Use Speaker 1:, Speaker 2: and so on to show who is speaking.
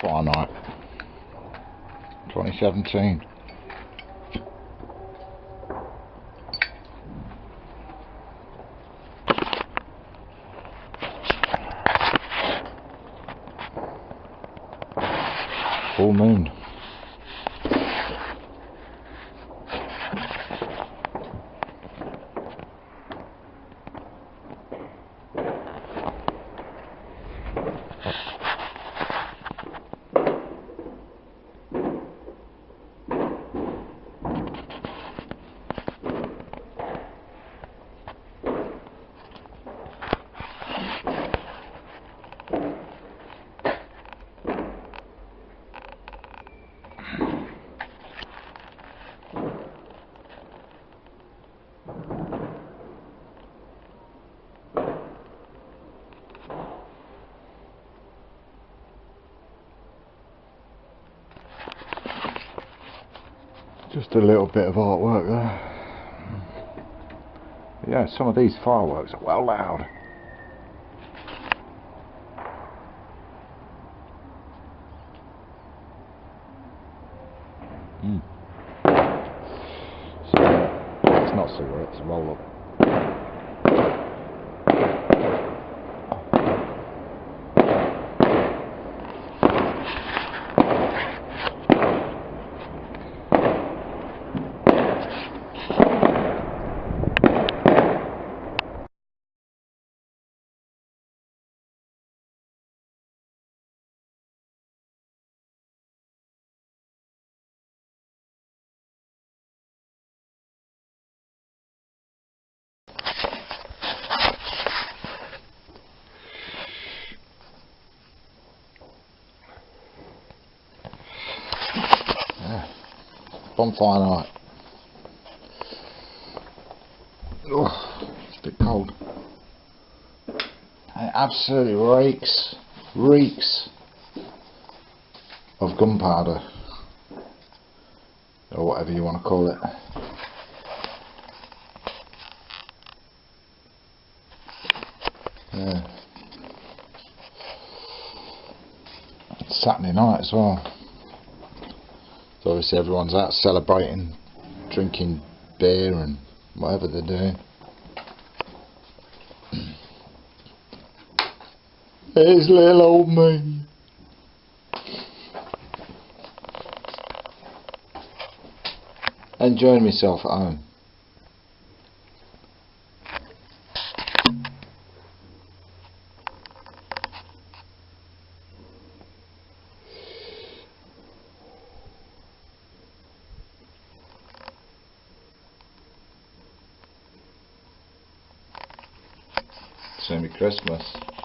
Speaker 1: bonfire night 2017. Full moon. Just a little bit of artwork there. Yeah, some of these fireworks are well loud. So, it's not cigarettes, it's a roll up. Bonfire night. Oh, it's a bit cold. It absolutely reeks of gunpowder, or whatever you want to call it. Yeah. It's Saturday night as well. So obviously everyone's out celebrating, drinking beer and whatever they're doing. There's little old me. Enjoying myself at home. It's gonna be Christmas.